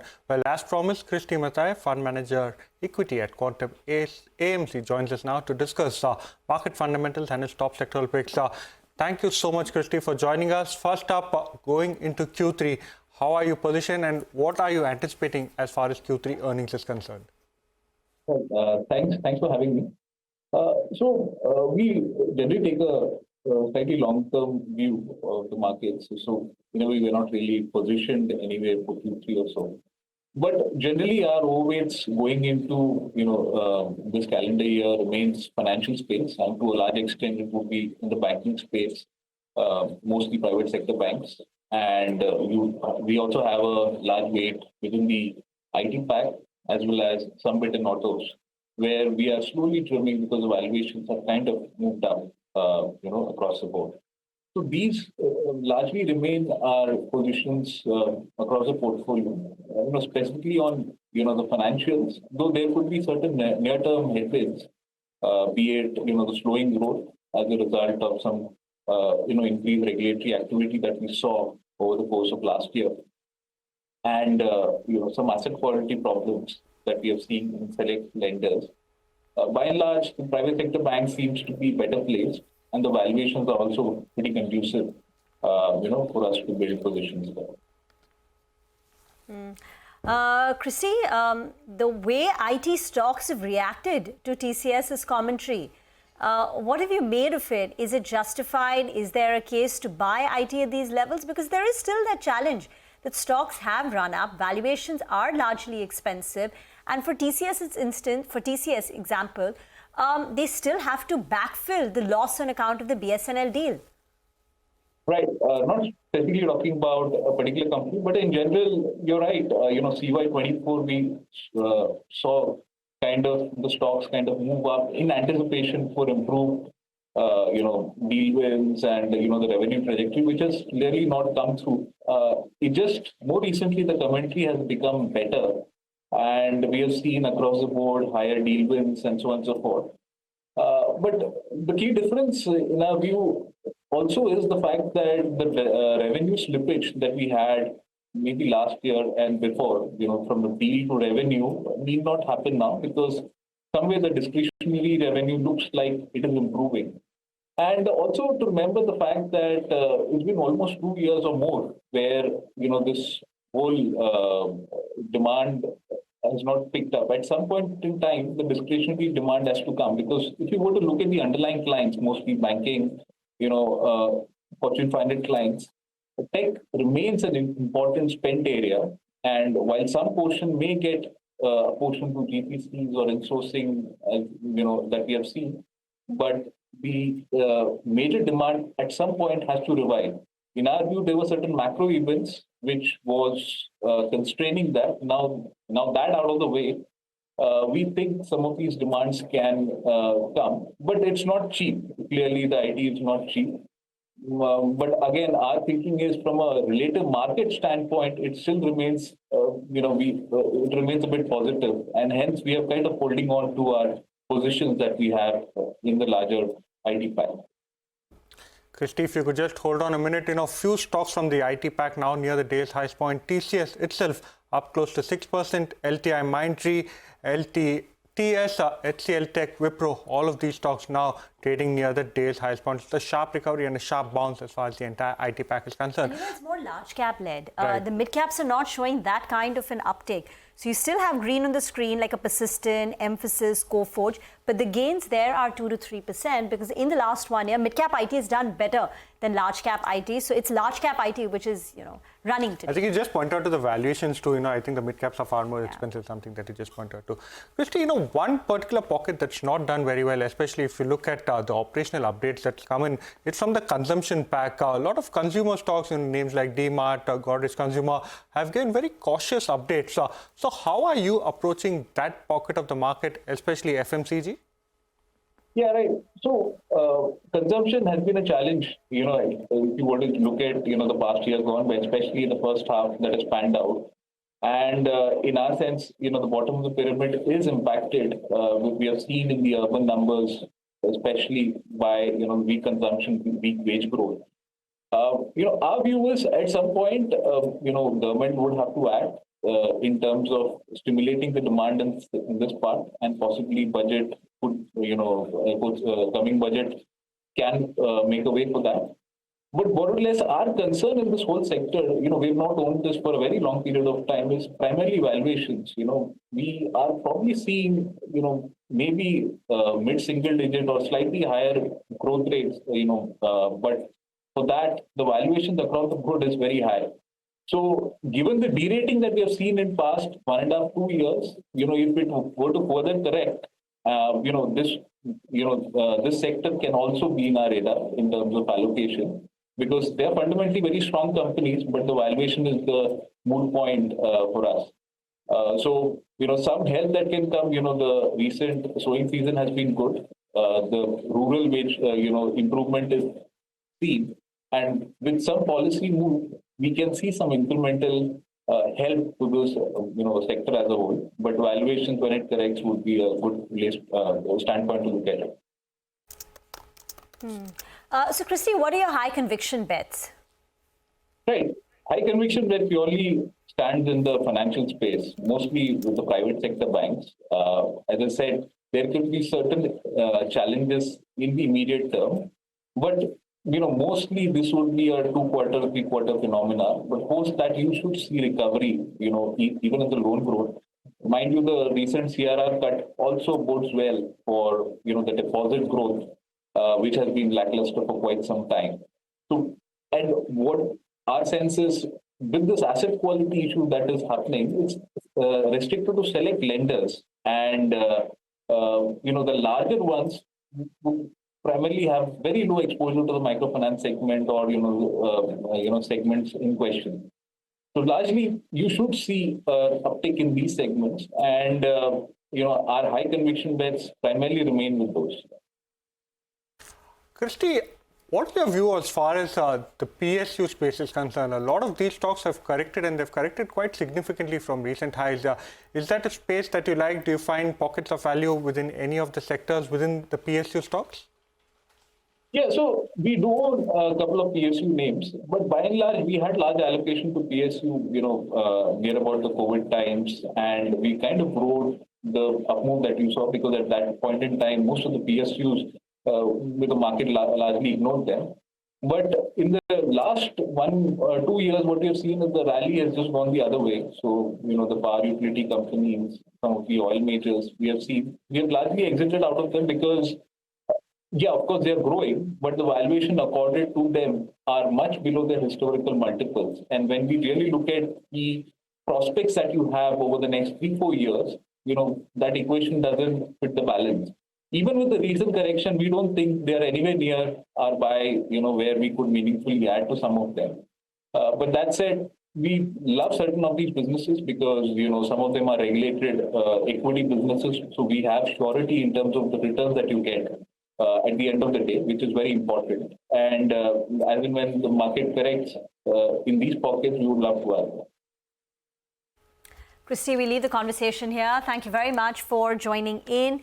done? Well, as promised, Christy Mathai, Fund Manager Equity at Quantum AMC, joins us now to discuss market fundamentals and its top sectoral picks. Thank you so much, Christy, for joining us. First up, going into Q3, how are you positioned and what are you anticipating as far as Q3 earnings is concerned? Thanks for having me. We generally take a slightly long-term view of the markets. So, we're not really positioned anywhere for Q3 or so. But generally, our overweights going into, this calendar year remains financial space, and to a large extent, it would be in the banking space, mostly private sector banks. And we also have a large weight within the IT pack, as well as some bit in autos, where we are slowly trimming because the valuations have kind of moved up, across the board. So these largely remain our positions across the portfolio. Specifically on the financials, though there could be certain near-term headwinds, be it the slowing growth as a result of some increased regulatory activity that we saw over the course of last year, and some asset quality problems that we have seen in select lenders. By and large, the private sector bank seems to be better placed, and the valuations are also pretty conducive, for us to build positions there. Christy, the way IT stocks have reacted to TCS's commentary, what have you made of it? Is it justified? Is there a case to buy IT at these levels? Because there is still that challenge that stocks have run up, valuations are largely expensive, and for TCS example, they still have to backfill the loss on account of the BSNL deal. Right. Not specifically talking about a particular company, but in general, you're right. CY24, we saw kind of the stocks kind of move up in anticipation for improved, deal wins and, the revenue trajectory, which has clearly not come through. It just more recently, the commentary has become better, and we have seen across the board higher deal wins and so on and so forth. But the key difference in our view also is the fact that the revenue slippage that we had maybe last year and before, from the deal to revenue need not happen now, because somewhere the discretionary revenue looks like it is improving. And also to remember the fact that it's been almost 2 years or more where, this whole demand has not picked up. At some point in time, the discretionary demand has to come, because if you were to look at the underlying clients, mostly banking, Fortune 500 clients, tech remains an important spend area. And while some portion may get a portion to GPCs or insourcing, that we have seen, but the major demand at some point has to revive. In our view, there were certain macro events which was constraining that. Now that out of the way, we think some of these demands can come, but it's not cheap. Clearly, the idea is not cheap. But again, our thinking is from a relative market standpoint, it still remains, it remains a bit positive, and hence we are kind of holding on to our positions that we have in the larger IT pack. Christy, if you could just hold on a minute, few stocks from the IT pack now near the day's highest point. TCS itself up close to 6%, LTI Mindtree, TS, HCL Tech, Wipro, all of these stocks now trading near the day's highest point. It's a sharp recovery and a sharp bounce as far as the entire IT pack is concerned. And it's more large cap led. Right. The mid caps are not showing that kind of an uptake. So you still have green on the screen like a Persistent, Emphasis, Coforge, but the gains there are 2 to 3% because in the last 1 year, mid cap IT has done better than large cap IT. So it's large cap IT which is, running today. I think you just point out to the valuations too. I think the mid caps are far more expensive, something that you just pointed out to. Christy, one particular pocket that's not done very well, especially if you look at the operational updates that's come in, it's from the consumption pack. A lot of consumer stocks, names like DMart, Godrej Consumer, have given very cautious updates. So how are you approaching that pocket of the market, especially FMCG? Yeah, right. So consumption has been a challenge, if you were to look at, the past year gone by, especially in the first half that has panned out. And in our sense, the bottom of the pyramid is impacted. We have seen in the urban numbers, especially by, weak consumption, weak wage growth. Our view is at some point, government would have to act. in terms of stimulating the demand in this part, and possibly budget could, coming budget can make a way for that. But more or less, our concern in this whole sector, we've not owned this for a very long period of time, is primarily valuations. We are probably seeing, maybe mid-single digit or slightly higher growth rates, but for that, the valuations across the board is very high. So given the derating that we have seen in past 1.5, 2 years, if it were to further correct, this sector can also be in our radar in terms of allocation, because they are fundamentally very strong companies, but the valuation is the moot point for us. So, some help that can come, the recent sowing season has been good. The rural wage, improvement is seen. And with some policy move, we can see some incremental help to this, sector as a whole. But valuations, when it corrects, would be a good place, standpoint to look at it. So, Christy, what are your high conviction bets? Right. High conviction bet purely stands in the financial space, mostly with the private sector banks. As I said, there could be certain challenges in the immediate term, but mostly this would be a 2-quarter, 3-quarter phenomena. But post that, you should see recovery, even in the loan growth. Mind you, the recent CRR cut also bodes well for the deposit growth, which has been lackluster for quite some time. So, and what our sense is, with this asset quality issue that is happening, it's restricted to select lenders, and the larger ones who primarily have very low exposure to the microfinance segment or segments in question. So largely, you should see uptick in these segments, and our high conviction bets primarily remain with those. Christy, what's your view as far as the PSU space is concerned? A lot of these stocks have corrected, and they've corrected quite significantly from recent highs. Is that a space that you like? Do you find pockets of value within any of the sectors within the PSU stocks? Yeah, so we do own a couple of PSU names, but by and large, we had large allocation to PSU, near about the COVID times, and we kind of rode the up move that you saw, because at that point in time, most of the PSUs, with the market largely ignored them. But in the last 1 or 2 years, what we have seen is the rally has just gone the other way. So, the power utility companies, some of the oil majors, we have largely exited out of them because, yeah, of course, they are growing, but the valuation accorded to them are much below their historical multiples. And when we really look at the prospects that you have over the next 3-4 years, that equation doesn't fit the balance. Even with the recent correction, we don't think they are anywhere near our buy, where we could meaningfully add to some of them. But that said, we love certain of these businesses because, some of them are regulated equity businesses. So we have surety in terms of the returns that you get at the end of the day, which is very important. And as and when the market corrects in these pockets, we would love to add. Christy, we leave the conversation here. Thank you very much for joining in.